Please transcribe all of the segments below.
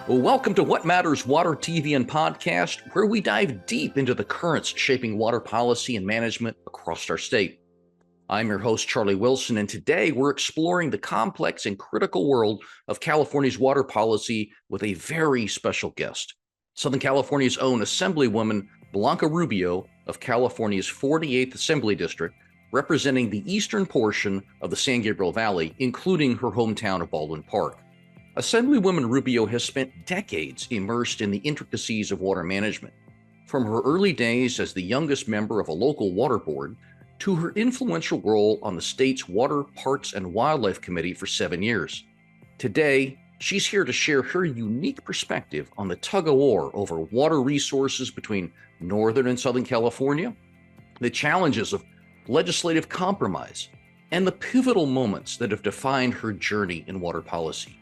Well, welcome to What Matters Water TV and Podcast, where we dive deep into the currents shaping water policy and management across our state. I'm your host, Charley Wilson, and today we're exploring the complex and critical world of California's water policy with a very special guest, Southern California's own Assemblywoman Blanca Rubio of California's 48th Assembly District, representing the eastern portion of the San Gabriel Valley, including her hometown of Baldwin Park. Assemblywoman Rubio has spent decades immersed in the intricacies of water management, from her early days as the youngest member of a local water board to her influential role on the state's Water, Parks, and Wildlife Committee for 7 years. Today, she's here to share her unique perspective on the tug-of-war over water resources between Northern and Southern California, the challenges of legislative compromise, and the pivotal moments that have defined her journey in water policy.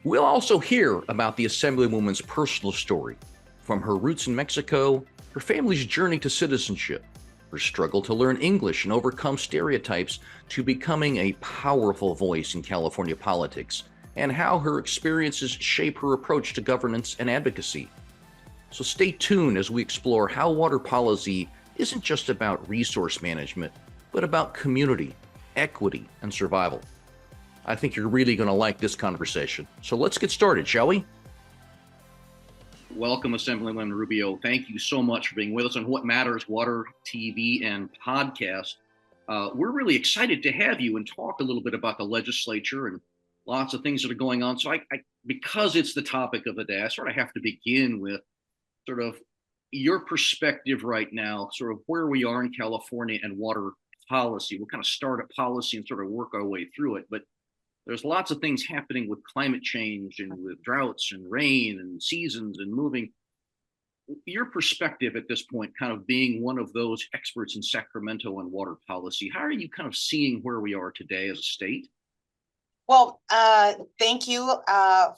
We'll also hear about the Assemblywoman's personal story, from her roots in Mexico, her family's journey to citizenship, her struggle to learn English and overcome stereotypes, to becoming a powerful voice in California politics, and how her experiences shape her approach to governance and advocacy. So stay tuned as we explore how water policy isn't just about resource management, but about community, equity, and survival. I think you're really going to like this conversation. So let's get started, shall we? Welcome, Assemblywoman Rubio. Thank you so much for being with us on What Matters Water TV and Podcast. We're really excited to have you and talk a little bit about the legislature and lots of things that are going on. So because it's the topic of the day, I sort of have to begin with sort of your perspective right now, sort of where we are in California and water policy. We'll kind of start at policy and sort of work our way through it. But there's lots of things happening with climate change and with droughts and rain and seasons and moving. Your perspective at this point, kind of being one of those experts in Sacramento on water policy, how are you kind of seeing where we are today as a state? Well, thank you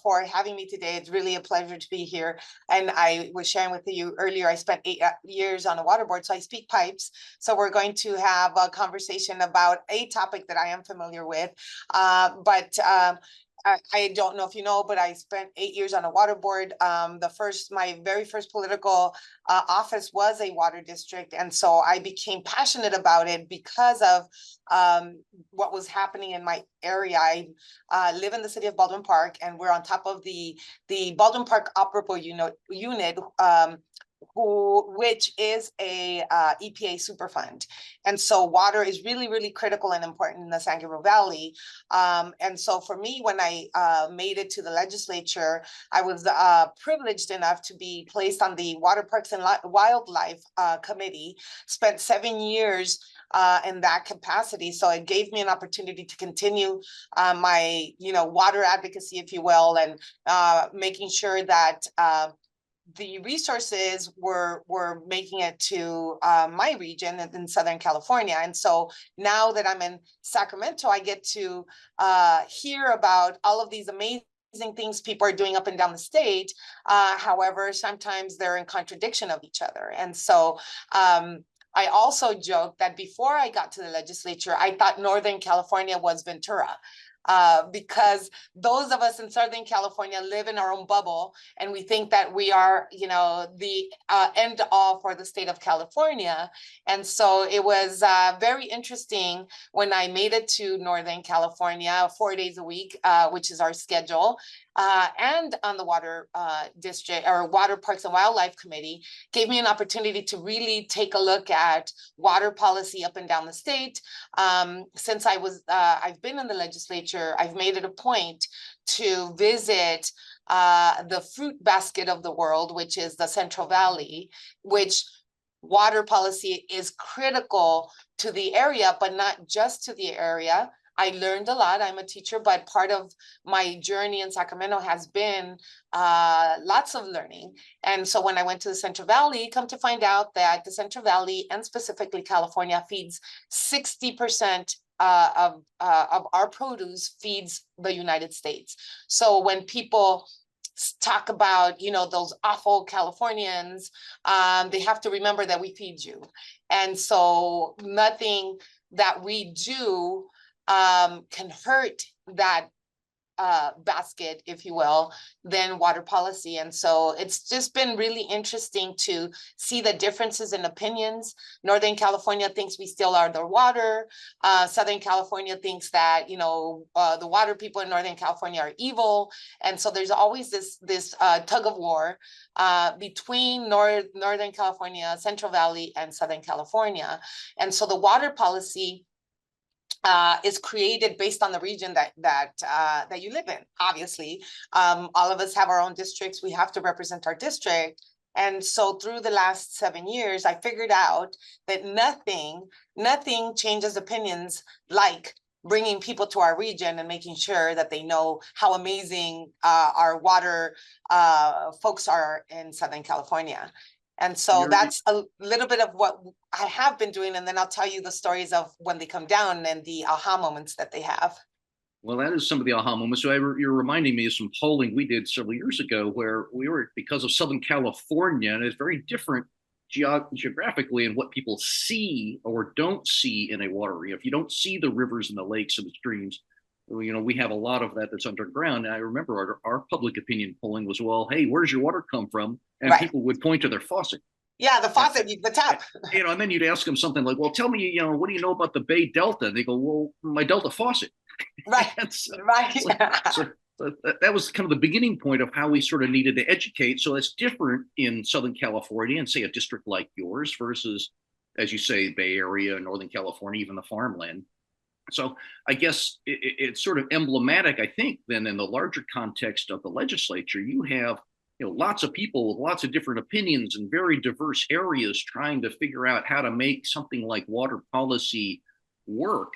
for having me today. It's really a pleasure to be here. And I was sharing with you earlier, I spent 8 years on the water board, so I speak pipes. So we're going to have a conversation about a topic that I am familiar with. I don't know if you know, but I spent 8 years on a water board. My very first political office was a water district. And so I became passionate about it because of what was happening in my area. I live in the city of Baldwin Park, and we're on top of the Baldwin Park Operable Unit, which is a EPA Superfund. And so water is really, really critical and important in the San Gabriel Valley. And so for me, when I made it to the legislature, I was privileged enough to be placed on the Water, Parks, and Wildlife Committee, spent 7 years in that capacity. So it gave me an opportunity to continue my, water advocacy, if you will, and making sure that the resources were making it to my region in Southern California. And so now that I'm in Sacramento, I get to hear about all of these amazing things people are doing up and down the state. However, sometimes they're in contradiction of each other. And so I also joke that before I got to the legislature, I thought Northern California was Ventura. Because those of us in Southern California live in our own bubble, and we think that we are, the end all for the state of California. And so it was very interesting when I made it to Northern California 4 days a week, which is our schedule, and on the water district or Water, Parks, and Wildlife Committee, gave me an opportunity to really take a look at water policy up and down the state. Since I've been in the legislature, I've made it a point to visit the fruit basket of the world, which is the Central Valley, which water policy is critical to the area, but not just to the area. I learned a lot. I'm a teacher, but part of my journey in Sacramento has been lots of learning. And so when I went to the Central Valley, come to find out that the Central Valley, and specifically California, feeds 60% of our produce feeds the United States. So when people talk about, those awful Californians, they have to remember that we feed you. And so nothing that we do can hurt that basket, if you will, than water policy. And so it's just been really interesting to see the differences in opinions. Northern California thinks we still are the water. Southern California thinks that, the water people in Northern California are evil. And so there's always this tug of war between Northern California, Central Valley, and Southern California. And so the water policy is created based on the region that you live in. Obviously, all of us have our own districts. We have to represent our district. And so through the last 7 years, I figured out that nothing changes opinions like bringing people to our region and making sure that they know how amazing our water folks are in Southern California. And so that's a little bit of what I have been doing. And then I'll tell you the stories of when they come down and the aha moments that they have. Well, that is some of the aha moments. So you're reminding me of some polling we did several years ago where we were, because of Southern California, and it's very different geographically in what people see or don't see in a water area. If you don't see the rivers and the lakes and the streams, we have a lot of that that's underground. And I remember our public opinion polling was, well, hey, where's your water come from? And right. People would point to their faucet. Yeah, the faucet, the tap. And then you'd ask them something like, well, tell me, what do you know about the Bay Delta? And they go, well, my Delta faucet. Right, right. So that was kind of the beginning point of how we sort of needed to educate. So it's different in Southern California and say a district like yours versus, as you say, Bay Area, Northern California, even the farmland. So I guess it's sort of emblematic, I think, then in the larger context of the legislature, you have lots of people with lots of different opinions in very diverse areas trying to figure out how to make something like water policy work.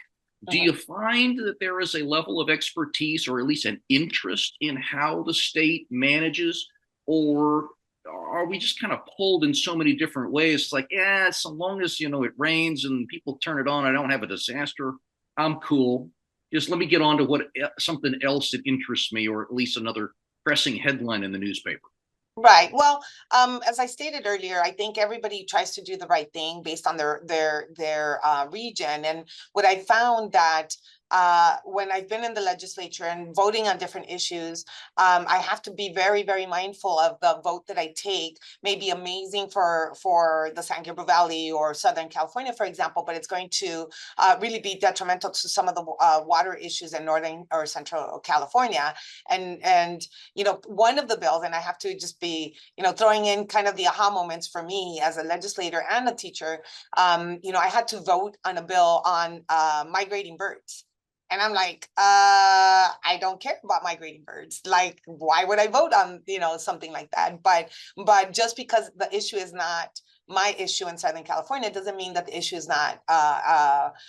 Do you find that there is a level of expertise or at least an interest in how the state manages, or are we just kind of pulled in so many different ways? It's like, yeah, so long as, it rains and people turn it on, I don't have a disaster, I'm cool. Just let me get on to something else that interests me, or at least another pressing headline in the newspaper. Right. Well, as I stated earlier, I think everybody tries to do the right thing based on their region. And what I found that when I've been in the legislature and voting on different issues, I have to be very, very mindful of the vote that I take. May be amazing for the San Gabriel Valley or Southern California, for example, but it's going to really be detrimental to some of the water issues in Northern or Central California. And one of the bills, and I have to just be throwing in kind of the aha moments for me as a legislator and a teacher. I had to vote on a bill on migrating birds. And I'm like, I don't care about migrating birds. Like, why would I vote on, something like that? But just because the issue is not my issue in Southern California doesn't mean that the issue is not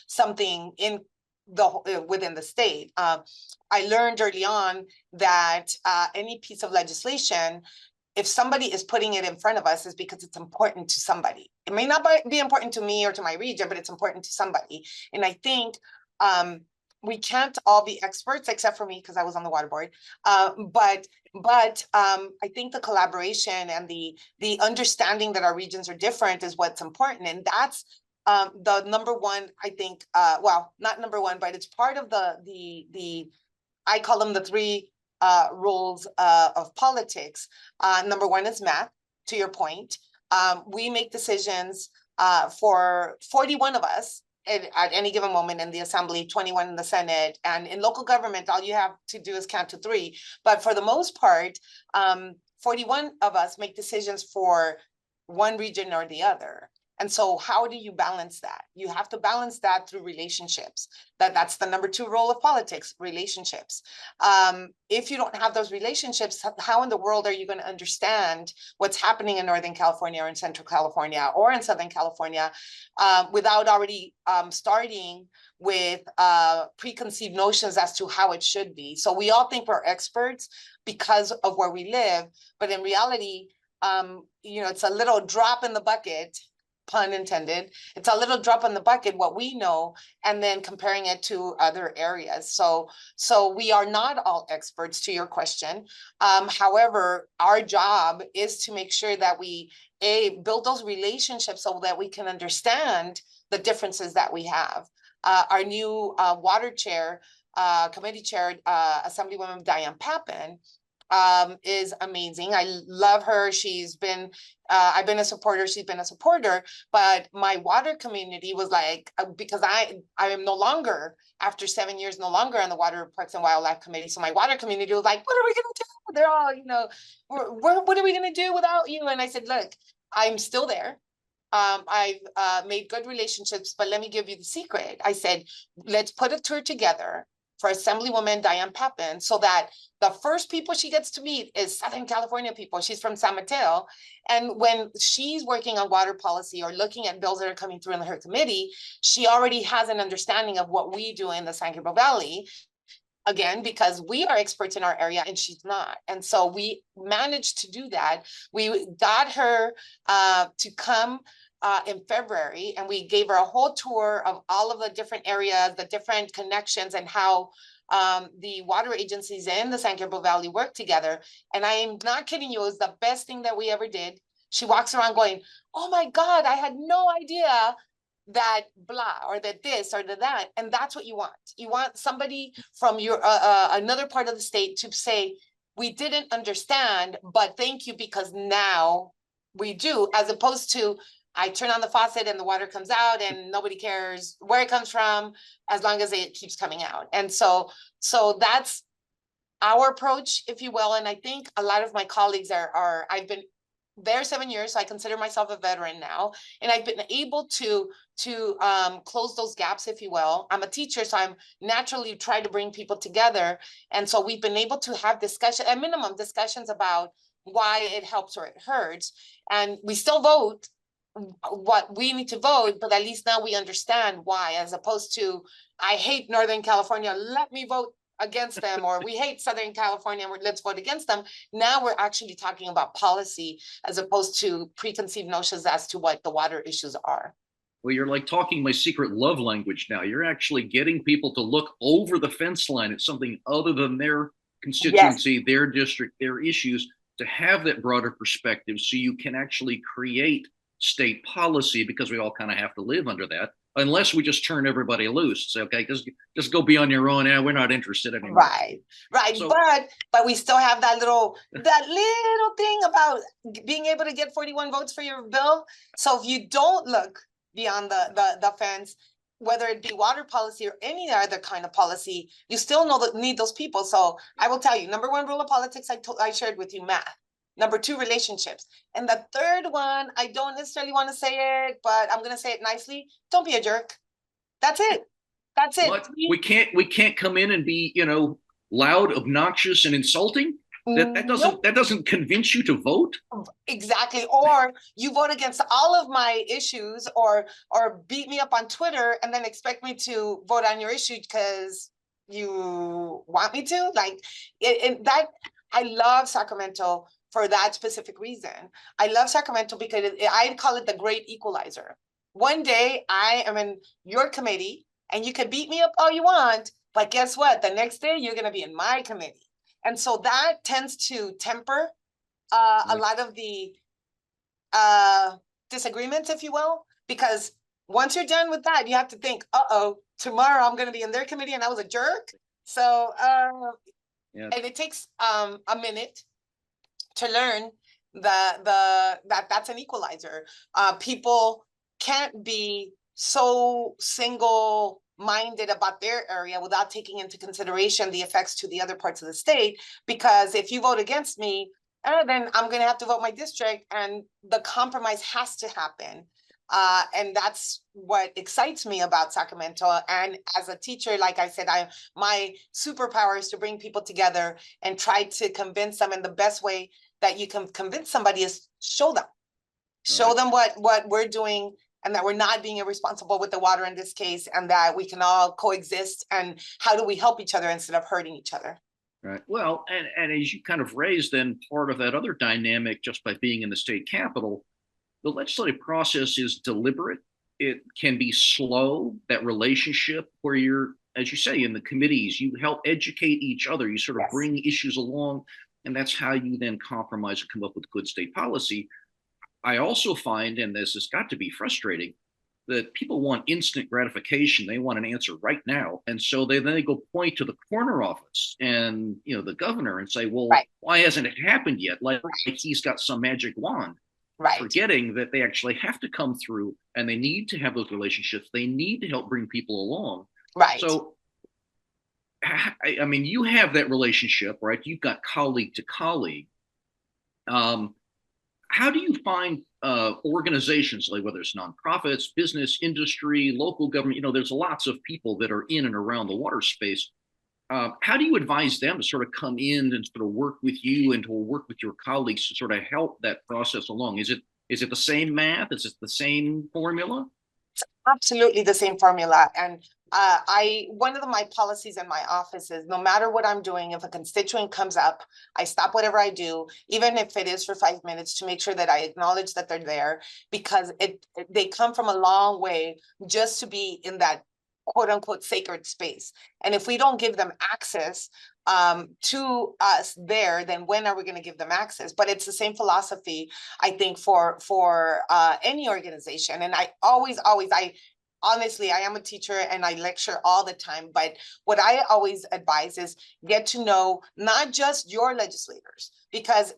something within the state. I learned early on that any piece of legislation, if somebody is putting it in front of us, is because it's important to somebody. It may not be important to me or to my region, but it's important to somebody. And I think we can't all be experts, except for me, because I was on the water board. But I think the collaboration and the understanding that our regions are different is what's important. And that's the number one, I think, well, not number one, but it's part of the I call them the three rules of politics. Number one is math, to your point. We make decisions for 41 of us at any given moment in the Assembly, 21 in the Senate, and in local government, all you have to do is count to 3. But for the most part, 41 of us make decisions for one region or the other. And so how do you balance that? You have to balance that through relationships. That's the number 2 role of politics, relationships. If you don't have those relationships, how in the world are you going to understand what's happening in Northern California or in Central California or in Southern California without already starting with preconceived notions as to how it should be? So we all think we're experts because of where we live, but in reality, it's a little drop in the bucket, pun intended. It's a little drop in the bucket, what we know, and then comparing it to other areas. So we are not all experts, to your question. However, our job is to make sure that we build those relationships so that we can understand the differences that we have. Our new water chair committee chair, Assemblywoman Diane Pappen, is amazing. I love her. She's been, I've been a supporter. She's been a supporter, but my water community was like, because I am no longer, after 7 years, no longer on the Water Parks and Wildlife Committee. So my water community was like, what are we going to do? They're all, you know, what are we going to do without you? And I said, look, I'm still there. I've made good relationships, but let me give you the secret. I said, let's put a tour together for Assemblywoman Diane Pappen, so that the first people she gets to meet is Southern California people. She's from San Mateo. And when she's working on water policy or looking at bills that are coming through in her committee, she already has an understanding of what we do in the San Gabriel Valley. Again, because we are experts in our area and she's not. And so we managed to do that. We got her to come in February, and we gave her a whole tour of all of the different areas, the different connections, and how the water agencies in the San Gabriel Valley work together. And I am not kidding you, it was the best thing that we ever did. She walks around going, oh my God, I had no idea that blah, or that this, or that. And that's what you want. You want somebody from your another part of the state to say, we didn't understand, but thank you, because now we do, as opposed to, I turn on the faucet and the water comes out and nobody cares where it comes from, as long as it keeps coming out. And so that's our approach, if you will. And I think a lot of my colleagues are I've been there 7 years, so I consider myself a veteran now, and I've been able to close those gaps, if you will. I'm a teacher, so I'm naturally trying to bring people together. And so we've been able to have discussion, at minimum discussions, about why it helps or it hurts. And we still vote what we need to vote, but at least now we understand why, as opposed to, I hate Northern California, let me vote against them, or we hate Southern California, let's vote against them. Now we're actually talking about policy, as opposed to preconceived notions as to what the water issues are. Well, you're like talking my secret love language now. You're actually getting people to look over the fence line at something other than their constituency, yes, their district, their issues, to have that broader perspective, so you can actually create state policy, because we all kind of have to live under that, unless we just turn everybody loose. Say, okay, just go be on your own. Yeah, we're not interested anymore. Right. So, but we still have that little thing about being able to get 41 votes for your bill. So if you don't look beyond the fence, whether it be water policy or any other kind of policy, you still need those people. So I will tell you, number one rule of politics, I shared with you, math. Number two, relationships. And the third one, I don't necessarily want to say it, but I'm going to say it nicely. Don't be a jerk. That's it. That's it. What? We can't come in and be, loud, obnoxious, and insulting. That doesn't convince you to vote. Exactly. Or you vote against all of my issues, or beat me up on Twitter and then expect me to vote on your issue because you want me to. Like that. I love Sacramento for that specific reason. I love Sacramento because I call it the great equalizer. One day I am in your committee and you can beat me up all you want, but guess what? The next day you're going to be in my committee. And so that tends to temper a lot of the disagreements, if you will, because once you're done with that, you have to think, uh-oh, tomorrow I'm going to be in their committee and I was a jerk. So, and it takes a minute to learn that that's an equalizer. People can't be so single-minded about their area without taking into consideration the effects to the other parts of the state. Because if you vote against me, then I'm going to have to vote my district, and the compromise has to happen. And that's what excites me about Sacramento. And as a teacher, like I said, my superpower is to bring people together and try to convince them. And the best way that you can convince somebody is show them what we're doing, and that we're not being irresponsible with the water in this case, and that we can all coexist. And how do we help each other instead of hurting each other? Right. Well, and as you kind of raised, then part of that other dynamic, just by being in the state capitol, the legislative process is deliberate. It can be slow, that relationship where you're, as you say, in the committees, you help educate each other. You sort of bring issues along, and that's how you then compromise and come up with good state policy. I also find, and this has got to be frustrating, that people want instant gratification. They want an answer right now. And so they go point to the corner office and, the governor and say, well, Right. why hasn't it happened yet? Like he's got some magic wand, Right. forgetting that they actually have to come through and they need to have those relationships. They need to help bring people along. Right. So, I mean, you have that relationship, right? You've got colleague to colleague. How do you find organizations, like whether it's nonprofits, business, industry, local government? There's lots of people that are in and around the water space. How do you advise them to sort of come in and sort of work with you and to work with your colleagues to sort of help that process along? Is it the same math? Is it the same formula? Absolutely the same formula. And one of my policies in my office is no matter what I'm doing, if a constituent comes up, I stop whatever I do, even if it is for 5 minutes, to make sure that I acknowledge that they're there, because they come from a long way just to be in that quote unquote sacred space. And if we don't give them access to us there, then when are we going to give them access? But it's the same philosophy, I think, for any organization. And honestly, I am a teacher and I lecture all the time, but what I always advise is get to know not just your legislators, because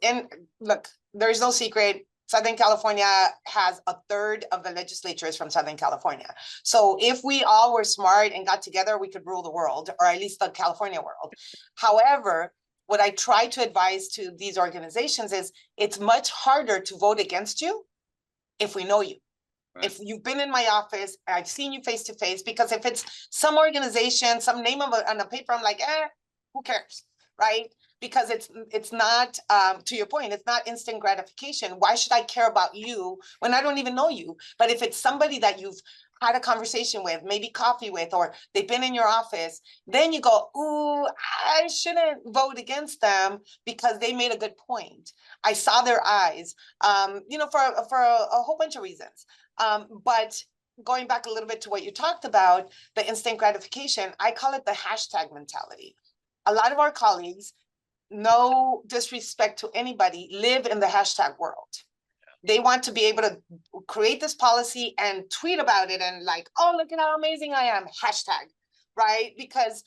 look, there's no secret. Southern California has a third of the legislature is from Southern California. So if we all were smart and got together, we could rule the world, or at least the California world. However, what I try to advise to these organizations is it's much harder to vote against you if we know you. Right. If you've been in my office, I've seen you face to face, because if it's some organization, some name on a paper, I'm like, who cares, right? Because it's not, to your point, it's not instant gratification. Why should I care about you when I don't even know you? But if it's somebody that you've had a conversation with, maybe coffee with, or they've been in your office, then you go, ooh, I shouldn't vote against them because they made a good point. I saw their eyes, for a whole bunch of reasons. But going back a little bit to what you talked about, the instant gratification, I call it the hashtag mentality. A lot of our colleagues, no disrespect to anybody, live in the hashtag world. They want to be able to create this policy and tweet about it and like, oh, look at how amazing I am, hashtag, right? Because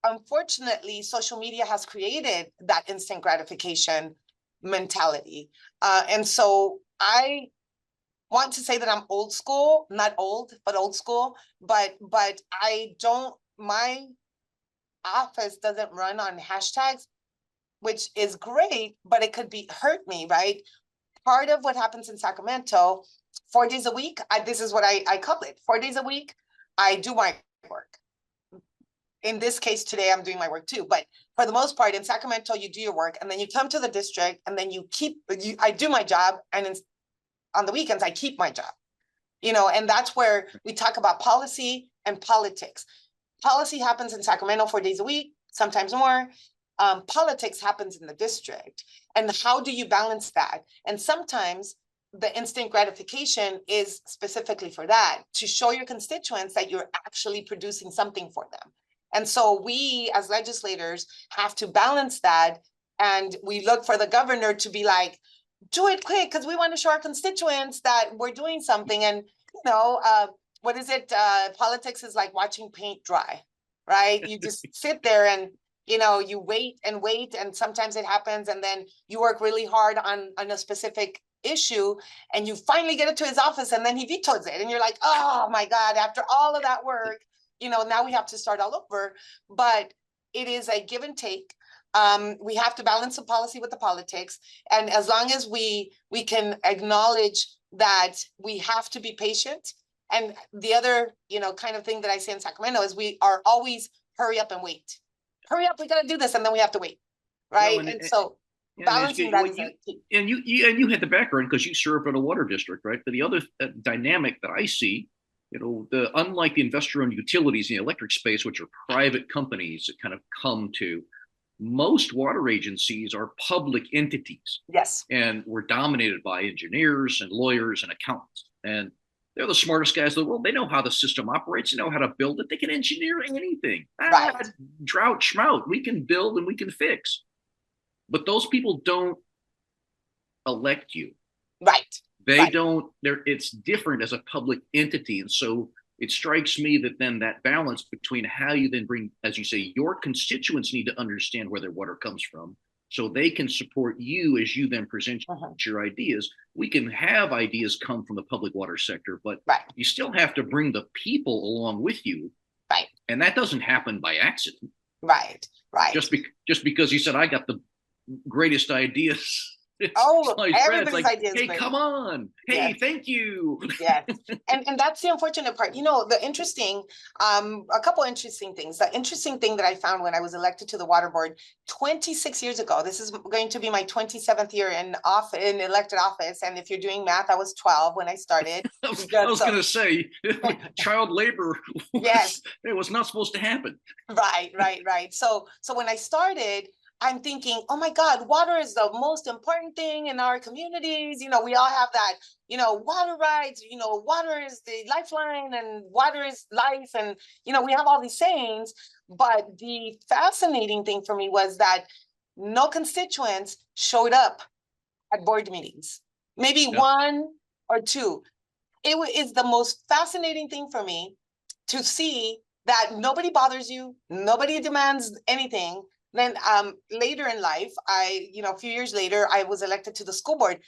unfortunately, social media has created that instant gratification mentality. And so I want to say that I'm old school, not old, but old school, but my office doesn't run on hashtags, which is great, but it could hurt me, right? Part of what happens in Sacramento, 4 days a week, this is what I call it. 4 days a week, I do my work. In this case today, I'm doing my work too, but for the most part in Sacramento, you do your work and then you come to the district and then I do my job, and on the weekends, I keep my job, and that's where we talk about policy and politics. Policy happens in Sacramento 4 days a week, sometimes more. Politics happens in the district. And how do you balance that? And sometimes the instant gratification is specifically for that, to show your constituents that you're actually producing something for them. And so we as legislators have to balance that. And we look for the governor to be like, do it quick, because we want to show our constituents that we're doing something. And, what is it? Politics is like watching paint dry, right? You just sit there and, you wait and wait, and sometimes it happens, and then you work really hard on a specific issue, and you finally get it to his office, and then he vetoes it, and you're like, oh my God, after all of that work, now we have to start all over. But it is a give and take. We have to balance the policy with the politics, and as long as we can acknowledge that we have to be patient. And the other, kind of thing that I say in Sacramento is we are always hurry up and wait. Hurry up, we got to do this, and then we have to wait, right? And so balancing that is key. And you had the background because you serve in a water district, right? But the other dynamic that I see, unlike the investor-owned utilities in the electric space, which are private companies that kind of come to, most water agencies are public entities. Yes. And we're dominated by engineers and lawyers and accountants. And they're the smartest guys in the world. They know how the system operates. They know how to build it. They can engineer anything. Right. Drought, schmout. We can build and we can fix. But those people don't elect you. Right. They Right. don't, it's different as a public entity. And so it strikes me that then that balance between how you then bring, as you say, your constituents need to understand where their water comes from so they can support you as you then present Mhm. your ideas. We can have ideas come from the public water sector, but Right. you still have to bring the people along with you. Right. And that doesn't happen by accident. Right. Right. Just because you said I got the greatest ideas. It's Oh, my friends everybody's like, idea is hey, great. come on. Hey, Yes. thank you. Yes. And that's the unfortunate part. You know, the interesting, a couple interesting things. The interesting thing that I found when I was elected to the water board 26 years ago, this is going to be my 27th year in elected office. And if you're doing math, I was 12 when I started. I was So, going to say, child labor yes. was not supposed to happen. Right, right, right. So when I started, I'm thinking, oh my God, water is the most important thing in our communities. You know, we all have that, you know, water rights, you know, water is the lifeline and water is life. And, you know, we have all these sayings. But the fascinating thing for me was that no constituents showed up at board meetings, maybe Yeah. one or two. Is the most fascinating thing for me to see that nobody bothers you, nobody demands anything. Then later in life, a few years later, I was elected to the school board.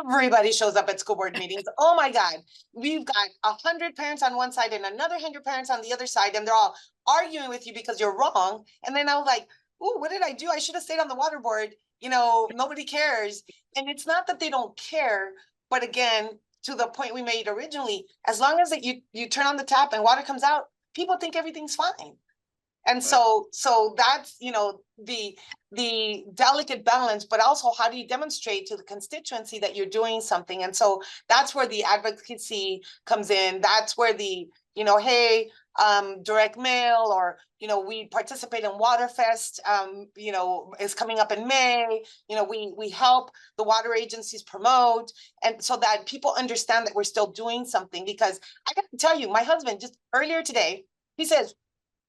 Everybody shows up at school board meetings. Oh my God, we've got 100 parents on one side and another 100 parents on the other side, and they're all arguing with you because you're wrong. And then I was like, "Ooh, what did I do? I should have stayed on the water board." You know, nobody cares. And it's not that they don't care, but again, to the point we made originally, as long as that you turn on the tap and water comes out, people think everything's fine. And Right. so that's, you know, the delicate balance, but also how do you demonstrate to the constituency that you're doing something? And so that's where the advocacy comes in. That's where the, you know, hey, direct mail, or, you know, we participate in Waterfest, you know, is coming up in May. You know, we help the water agencies promote, and so that people understand that we're still doing something. Because I got to tell you, my husband just earlier today, he says,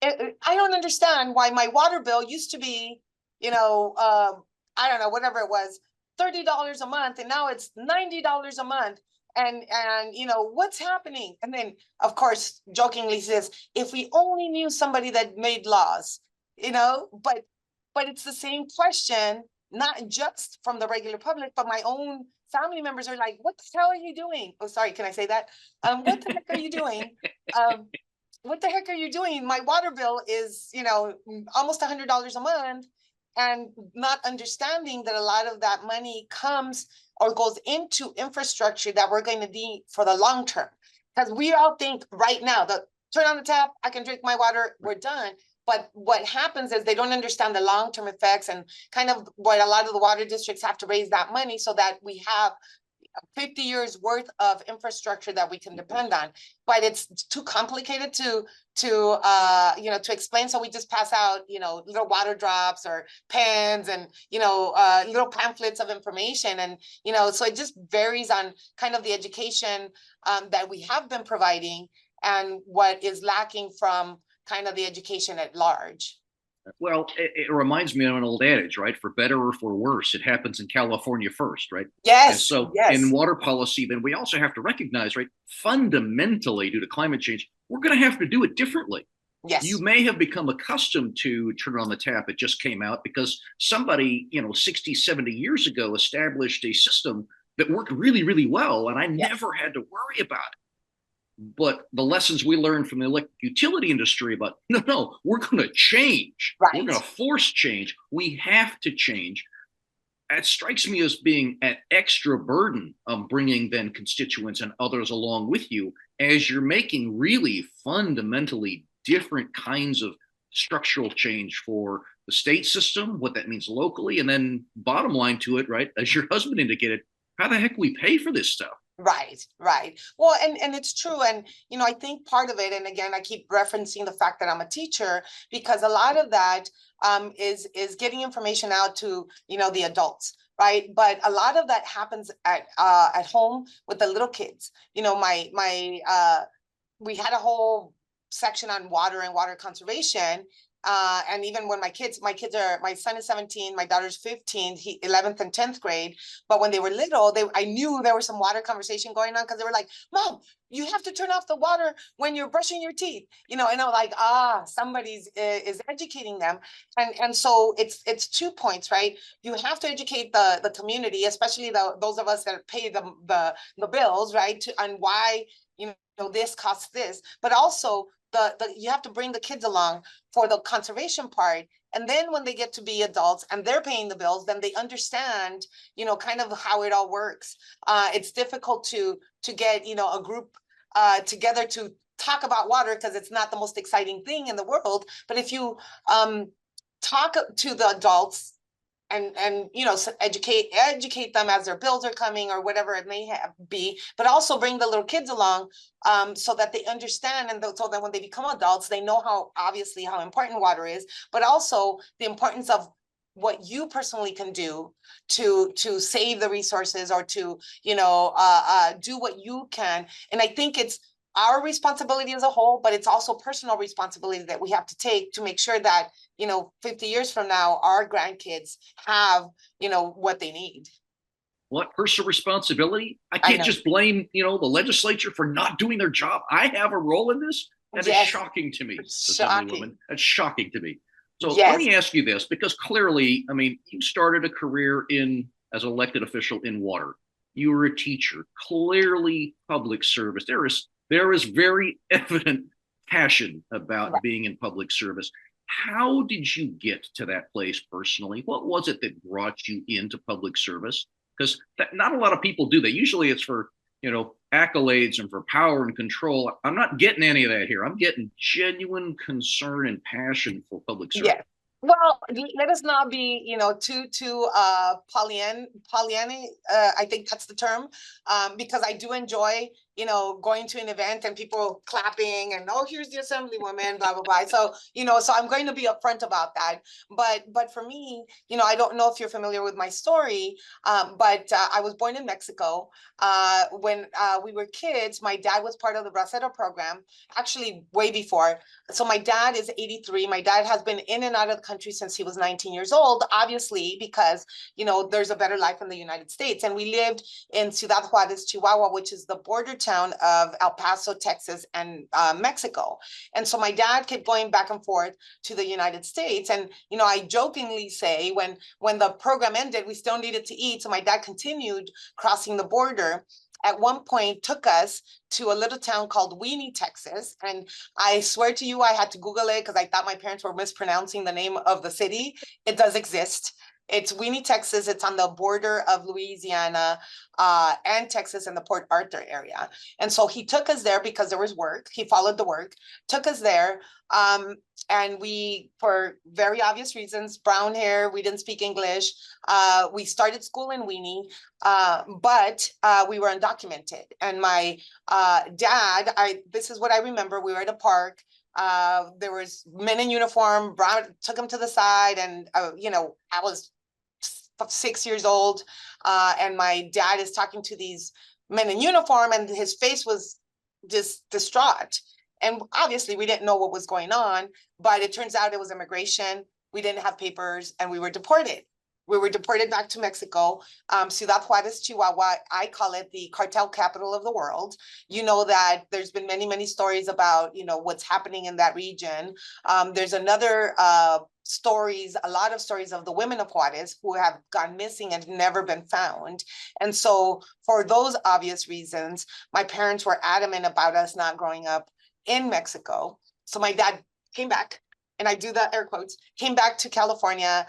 I don't understand why my water bill used to be, you know, I don't know, whatever it was, $30 a month, and now it's $90 a month. And you know, what's happening? And then, of course, jokingly says, if we only knew somebody that made laws, you know, but it's the same question, not just from the regular public, but my own family members are like, what the hell are you doing? Oh, sorry, can I say that? What the heck are you doing? Um, what the heck are you doing? My water bill is, you know, almost $100 a month, and not understanding that a lot of that money comes or goes into infrastructure that we're going to need for the long term. Because we all think right now that turn on the tap, I can drink my water, we're done. But what happens is they don't understand the long-term effects, and kind of what a lot of the water districts have to raise that money so that we have 50 years worth of infrastructure that we can depend on. But it's too complicated to explain. So we just pass out, you know, little water drops or pens, and, you know, little pamphlets of information. And, you know, so it just varies on kind of the education that we have been providing and what is lacking from kind of the education at large. Well, it reminds me of an old adage, right? For better or for worse, it happens in California first, right? And Yes, so in yes, water policy, then we also have to recognize, right, fundamentally, due to climate change, we're going to have to do it differently. You yes, may have become accustomed to turn on the tap, it just came out because somebody, 60, 70 years ago established a system that worked really, really well, and I yes, never had to worry about it. But the lessons we learned from the electric utility industry about no, we're going to change, we're right. going to force change, we have to change. It strikes me as being an extra burden of bringing then constituents and others along with you as you're making really fundamentally different kinds of structural change for the state system, what that means locally, and then bottom line to it, right, as your husband indicated, how the heck we pay for this stuff. Right, right. Well, and it's true. And, you know, I think part of it, and again, I keep referencing the fact that I'm a teacher, because a lot of that is getting information out to, you know, the adults, right? But a lot of that happens at home with the little kids. You know, my we had a whole section on water and water conservation. And even when my son is 17, my daughter's 15, 11th and 10th grade. But when they were little, I knew there was some water conversation going on, because they were like, Mom, you have to turn off the water when you're brushing your teeth, and I'm like, somebody's is educating them. And so it's 2 points, right? You have to educate the community, especially those of us that pay the bills, right? On why, this costs this, but also you have to bring the kids along for the conservation part. And then when they get to be adults and they're paying the bills, then they understand, kind of how it all works. It's difficult to get, a group together to talk about water, because it's not the most exciting thing in the world. But if you talk to the adults and educate them as their bills are coming or whatever it may be, but also bring the little kids along, so that they understand, and so that when they become adults, they know how important water is, but also the importance of what you personally can do to save the resources, or to do what you can. And I think it's our responsibility as a whole, but it's also personal responsibility that we have to take to make sure that 50 years from now, our grandkids have what they need. What personal responsibility? I can't just blame, the legislature for not doing their job. I have a role in this. That is shocking to me, Assemblywoman. That's shocking to me. So let me ask you this, because clearly, you started a career as an elected official in water. You were a teacher, clearly public service. There is very evident passion about being in public service. How did you get to that place personally? What was it that brought you into public service? Because not a lot of people do that. Usually it's for, accolades and for power and control. I'm not getting any of that here. I'm getting genuine concern and passion for public service. Yeah. Well, let us not be, too Pollyanna. I think that's the term, because I do enjoy, going to an event and people clapping and, here's the Assemblywoman, blah, blah, blah. So, so I'm going to be upfront about that. But for me, I don't know if you're familiar with my story, but I was born in Mexico. When we were kids, my dad was part of the Bracero program, actually way before. So my dad is 83. My dad has been in and out of the country since he was 19 years old, obviously, because, there's a better life in the United States. And we lived in Ciudad Juarez, Chihuahua, which is the border town of El Paso, Texas, and Mexico. And so my dad kept going back and forth to the United States. And, I jokingly say when the program ended, we still needed to eat. So my dad continued crossing the border. At one point took us to a little town called Weenie, Texas. And I swear to you, I had to Google it because I thought my parents were mispronouncing the name of the city. It does exist. It's Weenie, Texas. It's on the border of Louisiana and Texas in the Port Arthur area. And so he took us there because there was work. He followed the work, took us there. And we, for very obvious reasons, brown hair, we didn't speak English. We started school in Weenie, but we were undocumented. And my dad, this is what I remember. We were at a park. There was men in uniform. Brown took him to the side, and I was 6 years old, and my dad is talking to these men in uniform, and his face was just distraught. And obviously we didn't know what was going on, but it turns out it was immigration. We didn't have papers, and we were deported. We were deported back to Mexico, Ciudad Juarez, Chihuahua. I call it the cartel capital of the world. You know that there's been many, many stories about, what's happening in that region. There's another a lot of stories of the women of Juarez who have gone missing and never been found. And so for those obvious reasons, my parents were adamant about us not growing up in Mexico. So my dad came back, and I do the air quotes, came back to California,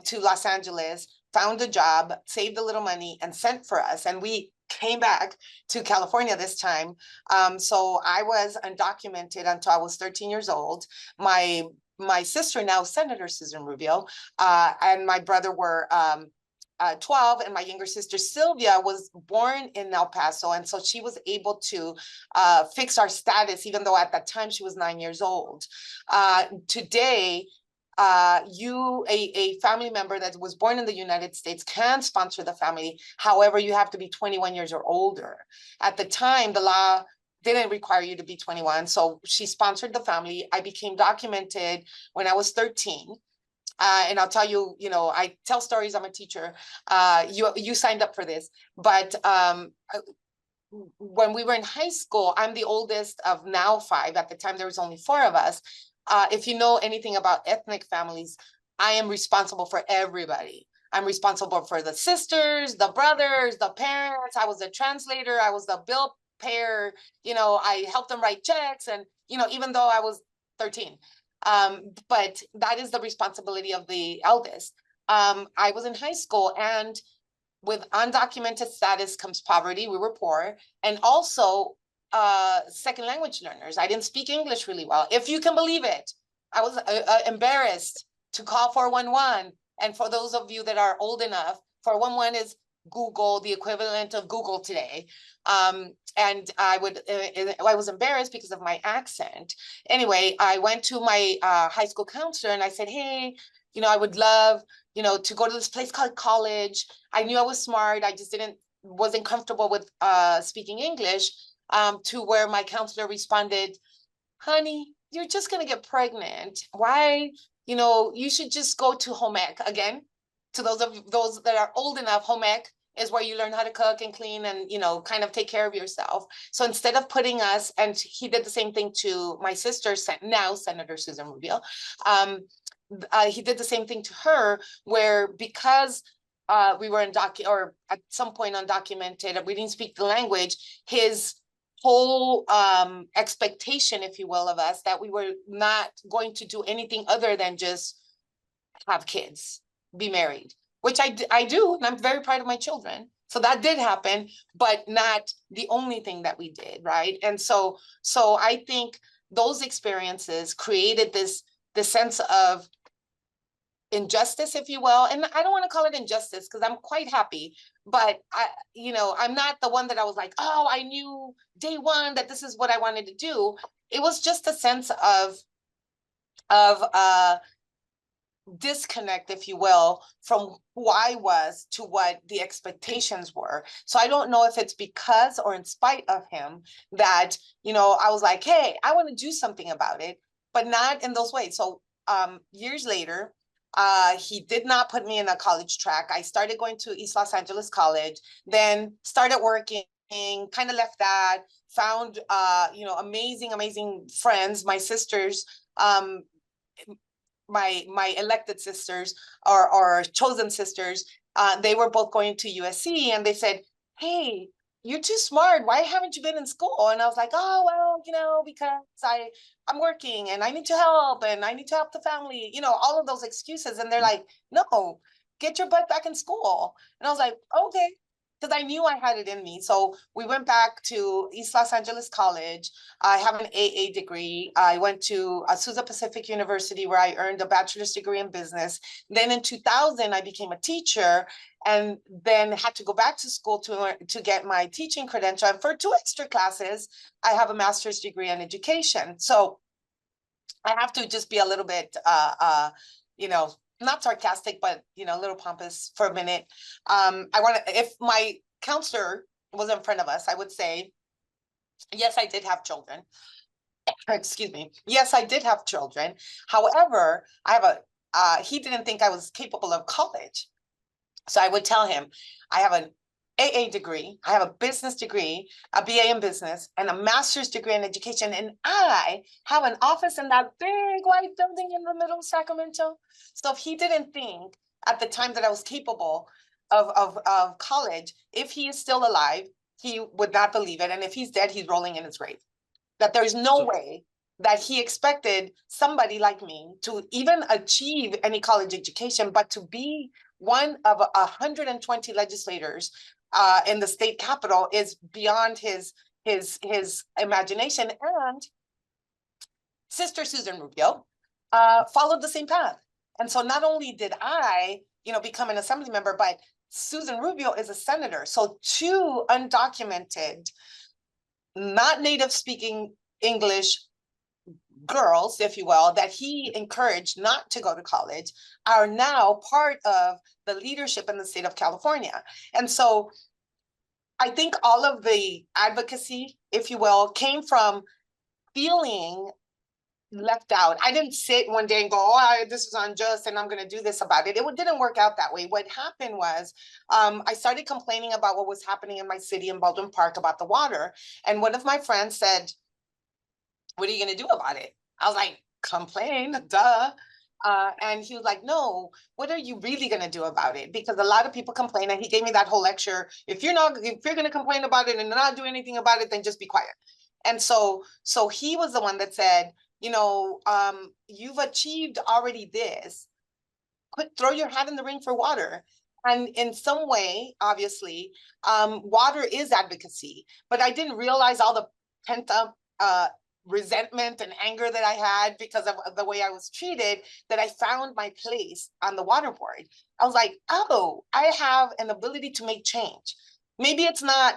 to Los Angeles, found a job, saved a little money, and sent for us. And we came back to California this time. So I was undocumented until I was 13 years old. My sister, now Senator Susan Rubio, and my brother were 12, and my younger sister Sylvia was born in El Paso, and so she was able to fix our status, even though at that time she was 9 years old. Today, a family member that was born in the United States can sponsor the family. However, you have to be 21 years or older. At the time, the law didn't require you to be 21. So she sponsored the family. I became documented when I was 13. And I'll tell you, I tell stories. I'm a teacher. You signed up for this, but when we were in high school, I'm the oldest of now 5. At the time, there was only 4 of us. If you know anything about ethnic families, I am responsible for everybody. I'm responsible for the sisters, the brothers, the parents. I was the translator. I was the bill payer. I helped them write checks. And, even though I was 13, but that is the responsibility of the eldest. I was in high school, and with undocumented status comes poverty. We were poor. And also second language learners. I didn't speak English really well. If you can believe it, I was embarrassed to call 411. And for those of you that are old enough, 411 is Google, the equivalent of Google today. And I was embarrassed because of my accent. Anyway, I went to my high school counselor and I said, hey, I would love, to go to this place called college. I knew I was smart. I just wasn't comfortable with speaking English, to where my counselor responded, honey, you're just going to get pregnant. Why? You should just go to home ec. Again, to those that are old enough, home ec is where you learn how to cook and clean and, kind of take care of yourself. So instead of putting us, and he did the same thing to my sister, now Senator Susan Rubio, he did the same thing to her, where because we were or at some point undocumented, we didn't speak the language, his whole expectation, if you will, of us, that we were not going to do anything other than just have kids, be married, which I do, and I'm very proud of my children. So that did happen, but not the only thing that we did, right? And so I think those experiences created this sense of injustice, if you will. And I don't want to call it injustice because I'm quite happy, but I'm not the one that I was like, oh, I knew day one that this is what I wanted to do. It was just a sense of disconnect, if you will, from who I was to what the expectations were. So I don't know if it's because or in spite of him that, I was like, hey, I want to do something about it, but not in those ways. So years later, he did not put me in a college track. I started going to East Los Angeles College, then started working, kind of left that, found, amazing friends, my sisters, my elected sisters or chosen sisters. They were both going to USC, and they said, hey, you're too smart. Why haven't you been in school? And I was like, oh, well, because I'm working and I need to help and I need to help the family, all of those excuses. And they're like, no, get your butt back in school. And I was like, okay, because I knew I had it in me. So we went back to East Los Angeles College. I have an AA degree. I went to Azusa Pacific University, where I earned a bachelor's degree in business. Then in 2000, I became a teacher, and then had to go back to school to get my teaching credential. And for 2 extra classes, I have a master's degree in education. So I have to just be a little bit, not sarcastic, but, a little pompous for a minute. If my counselor was in front of us, I would say, yes, I did have children. Excuse me. Yes, I did have children. However, he didn't think I was capable of college. So I would tell him, I have an AA degree, I have a business degree, a BA in business, and a master's degree in education. And I have an office in that big white building in the middle of Sacramento. So if he didn't think at the time that I was capable of college, if he is still alive, he would not believe it. And if he's dead, he's rolling in his grave. That there's no way that he expected somebody like me to even achieve any college education, but to be one of 120 legislators in the state capitol is beyond his imagination. And Sister Susan Rubio followed the same path. And so not only did I, become an assembly member, but Susan Rubio is a senator. So 2 undocumented, not native speaking English girls, if you will, that he encouraged not to go to college, are now part of the leadership in the state of California. And so I think all of the advocacy if you will, came from feeling left out. I didn't sit one day and go, oh, this is unjust and I'm going to do this about it. It didn't work out that way. What happened was I started complaining about what was happening in my city in Baldwin Park about the water. And one of my friends said, what are you going to do about it? I was like, complain, duh. And he was like, no, what are you really going to do about it? Because a lot of people complain. And he gave me that whole lecture. If you're going to complain about it and not do anything about it, then just be quiet. And so he was the one that said, you've achieved already this. Throw your hat in the ring for water. And in some way, obviously, water is advocacy. But I didn't realize all the pent up resentment and anger that I had because of the way I was treated, that I found my place on the water board. I was like, oh, I have an ability to make change. Maybe it's not,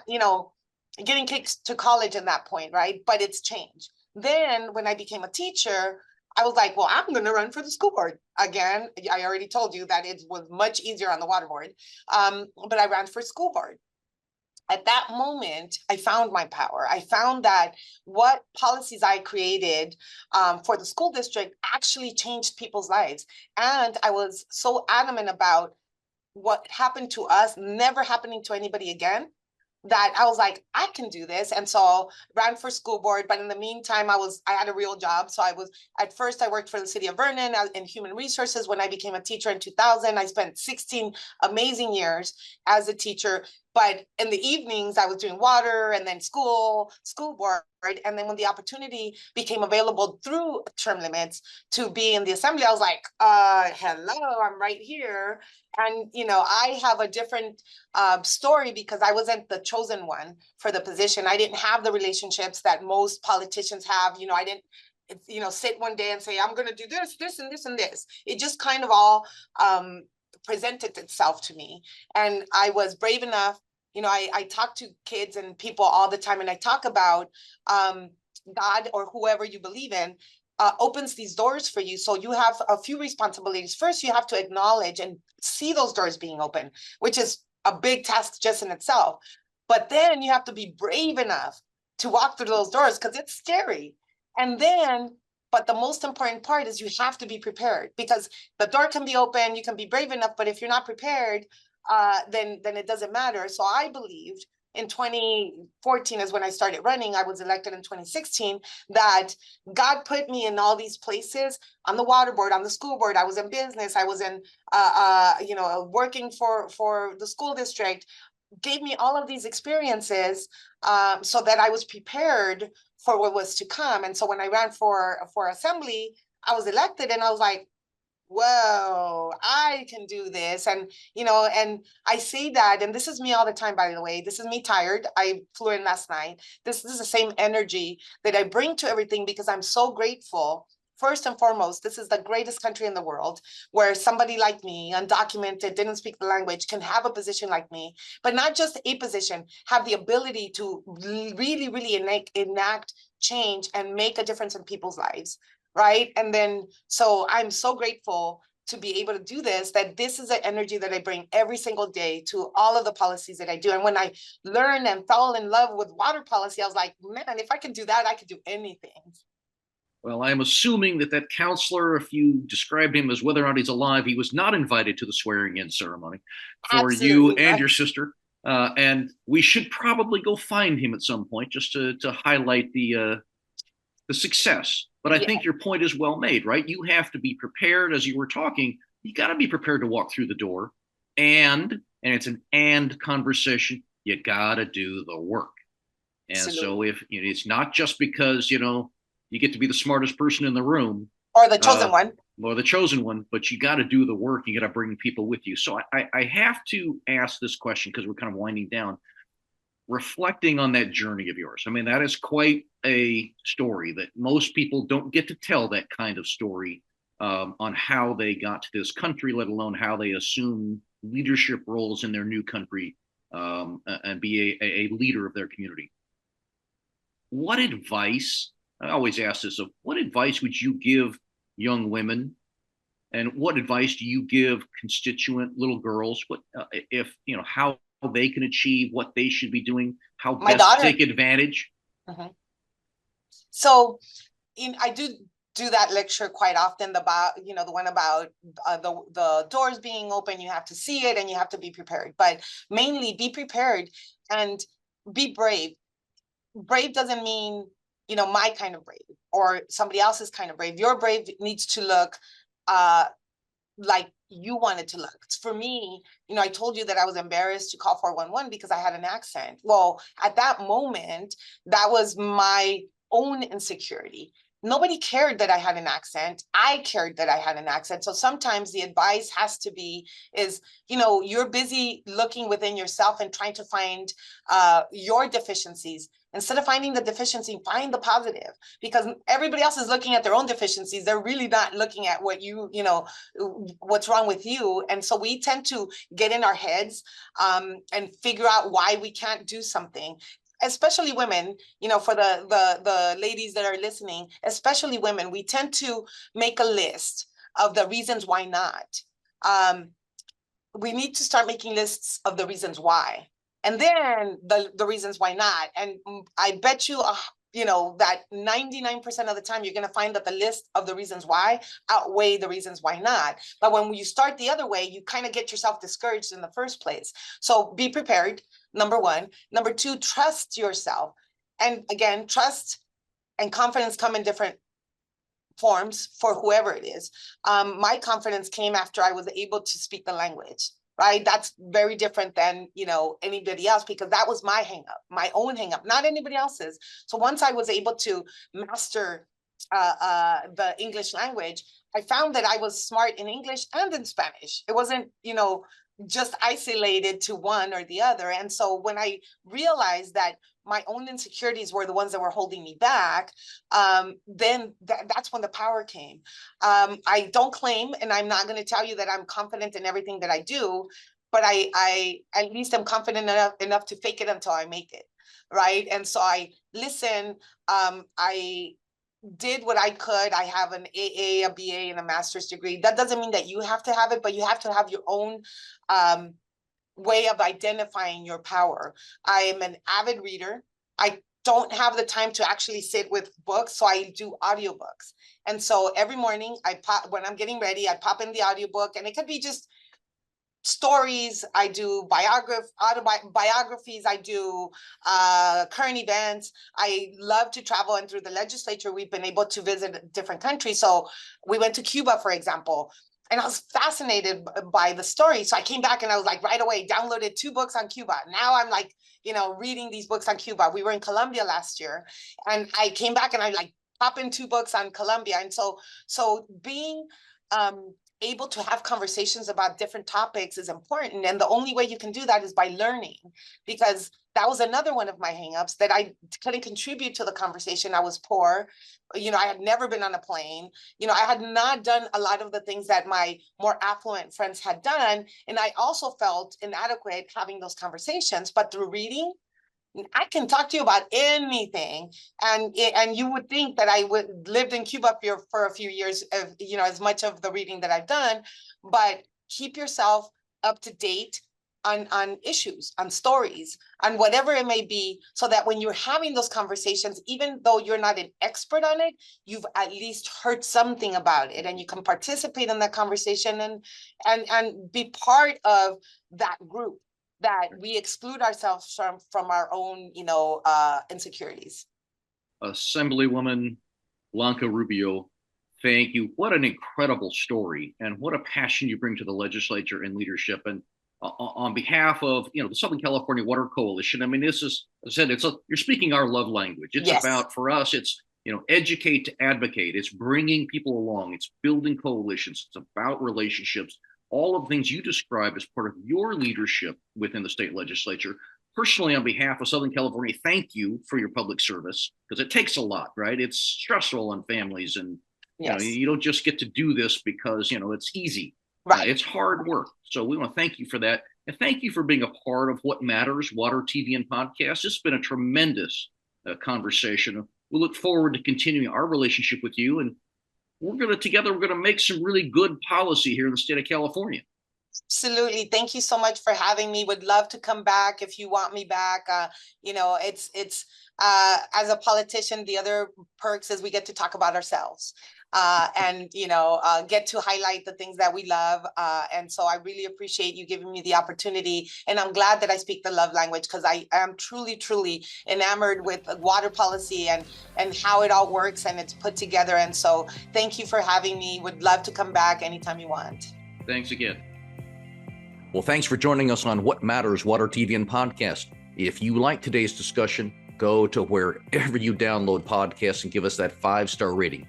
getting kids to college at that point, right? But it's change. Then when I became a teacher, I was like, well, I'm going to run for the school board. Again, I already told you that it was much easier on the water board. But I ran for school board. At that moment, I found my power. I found that what policies I created for the school district actually changed people's lives. And I was so adamant about what happened to us never happening to anybody again, that I was like, I can do this. And so ran for school board. But in the meantime, I had a real job. So at first I worked for the city of Vernon in human resources. When I became a teacher in 2000, I spent 16 amazing years as a teacher. But in the evenings, I was doing water and then school board. And then when the opportunity became available through term limits to be in the assembly, I was like, hello, I'm right here. And, I have a different story because I wasn't the chosen one for the position. I didn't have the relationships that most politicians have. I didn't, sit one day and say, I'm going to do this, this, and this, and this. It just kind of all presented itself to me. And I was brave enough. I talk to kids and people all the time, and I talk about God or whoever you believe in opens these doors for you. So you have a few responsibilities. First, you have to acknowledge and see those doors being open, which is a big task just in itself. But then you have to be brave enough to walk through those doors because it's scary. And then, but the most important part is you have to be prepared, because the door can be open, you can be brave enough, but if you're not prepared, then it doesn't matter. So I believed in 2014 is when I started running. I was elected in 2016, that God put me in all these places, on the water board, on the school board. I was in business. I was in, working for the school district, gave me all of these experiences so that I was prepared for what was to come. And so when I ran for assembly, I was elected, and I was like, whoa, I can do this. And, and I say that, and this is me all the time, by the way. This is me tired. I flew in last night. This is the same energy that I bring to everything, because I'm so grateful. First and foremost, this is the greatest country in the world, where somebody like me, undocumented, didn't speak the language, can have a position like me, but not just a position, have the ability to really, really enact change and make a difference in people's lives. Right. And then, so I'm so grateful to be able to do this, that this is the energy that I bring every single day to all of the policies that I do. And when I learned and fell in love with water policy, I was like, man, if I can do that, I could do anything. Well, I'm assuming that counselor, if you described him as whether or not he's alive, he was not invited to the swearing-in ceremony for you and your sister. And we should probably go find him at some point, just to highlight the success. But I think your point is well made, right? You have to be prepared. As you were talking, you got to be prepared to walk through the door, and it's an and conversation. You got to do the work. And so if it's not just because you get to be the smartest person in the room or the chosen one, but you got to do the work. You got to bring people with you. So I have to ask this question, because we're kind of winding down. Reflecting on that journey of yours, I mean, that is quite a story that most people don't get to tell, that kind of story on how they got to this country, let alone how they assume leadership roles in their new country and be a leader of their community. What advice, I always ask this, of what advice would you give young women, and what advice do you give constituent little girls? What how they can achieve what they should be doing, how best to take advantage? Mhm. So I do that lecture quite often about, the one about the doors being open. You have to see it and you have to be prepared, but mainly be prepared and be brave. Brave doesn't mean, my kind of brave or somebody else's kind of brave. Your brave needs to look like you want it to look. For me, I told you that I was embarrassed to call 411 because I had an accent. Well, at that moment, that was my own insecurity. Nobody cared that I had an accent. I cared that I had an accent. So sometimes the advice has to be is, you're busy looking within yourself and trying to find your deficiencies. Instead of finding the deficiency, find the positive, because everybody else is looking at their own deficiencies. They're really not looking at what's wrong with you. And so we tend to get in our heads and figure out why we can't do something. Especially women, for the ladies that are listening, especially women, we tend to make a list of the reasons why not. We need to start making lists of the reasons why, and then the reasons why not. And I bet you, that 99% of the time, you're going to find that the list of the reasons why outweigh the reasons why not. But when you start the other way, you kind of get yourself discouraged in the first place. So be prepared, number one. Number two, trust yourself. And again, trust and confidence come in different forms for whoever it is. My confidence came after I was able to speak the language, right? That's very different than, anybody else, because that was my hang up, my own hang up, not anybody else's. So once I was able to master the English language, I found that I was smart in English and in Spanish. It wasn't, just isolated to one or the other. And so when I realized that my own insecurities were the ones that were holding me back, then that's when the power came. I don't claim, and I'm not going to tell you that I'm confident in everything that I do, but I at least am confident enough to fake it until I make it, right? And so I listen. I did what I could. I have an AA, a BA, and a master's degree. That doesn't mean that you have to have it, but you have to have your own way of identifying your power. I am an avid reader. I don't have the time to actually sit with books, so I do audiobooks. And so every morning when I'm getting ready, I pop in the audiobook, and it could be just stories. I do autobiographies. I do current events. I love to travel, and through the legislature, we've been able to visit different countries. So we went to Cuba, for example, and I was fascinated by the story. So I came back and I was like, right away, downloaded 2 books on Cuba. Now I'm like, reading these books on Cuba. We were in Colombia last year, and I came back and I like pop in 2 books on Colombia. And so being able to have conversations about different topics is important. And the only way you can do that is by learning, because that was another one of my hangups, that I couldn't contribute to the conversation. I was poor. I had never been on a plane. I had not done a lot of the things that my more affluent friends had done. And I also felt inadequate having those conversations. But through reading, I can talk to you about anything, and you would think that I would lived in Cuba for a few years, of as much of the reading that I've done. But keep yourself up to date on issues, on stories, on whatever it may be, so that when you're having those conversations, even though you're not an expert on it, you've at least heard something about it, and you can participate in that conversation and be part of that group, that we exclude ourselves from our own, insecurities. Assemblywoman Blanca Rubio, thank you. What an incredible story, and what a passion you bring to the legislature and leadership. And on behalf of the Southern California Water Coalition, I mean, this is, as I said, you're speaking our love language. It's Yes. about, for us, it's educate to advocate. It's bringing people along. It's building coalitions. It's about relationships. All of the things you describe as part of your leadership within the state legislature. Personally, on behalf of Southern California, thank you for your public service, because it takes a lot, right? It's stressful on families, and Yes. you don't just get to do this because it's easy. Right. It's hard work. So we want to thank you for that, and thank you for being a part of What Matters Water TV and Podcast. It's been a tremendous conversation. We look forward to continuing our relationship with you, and we're going to make some really good policy here in the state of California. Absolutely. Thank you so much for having me. Would love to come back if you want me back. It's as a politician, the other perks is we get to talk about ourselves. And get to highlight the things that we love. And so I really appreciate you giving me the opportunity. And I'm glad that I speak the love language, because I am truly, truly enamored with water policy and how it all works and it's put together. And so thank you for having me. Would love to come back anytime you want. Thanks again. Well, thanks for joining us on What Matters Water, TV, and Podcast. If you like today's discussion, go to wherever you download podcasts and give us that 5-star rating.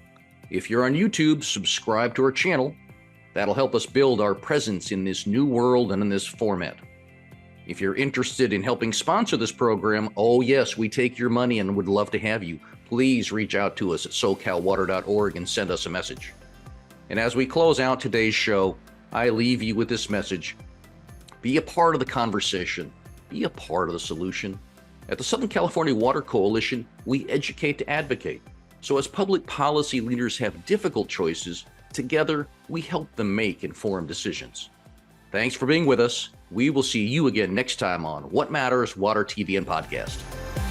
If you're on YouTube, subscribe to our channel. That'll help us build our presence in this new world and in this format. If you're interested in helping sponsor this program, oh yes, we take your money and would love to have you. Please reach out to us at socalwater.org and send us a message. And as we close out today's show, I leave you with this message. Be a part of the conversation. Be a part of the solution. At the Southern California Water Coalition, we educate to advocate. So as public policy leaders have difficult choices, together we help them make informed decisions. Thanks for being with us. We will see you again next time on What Matters Water, TV, and Podcast.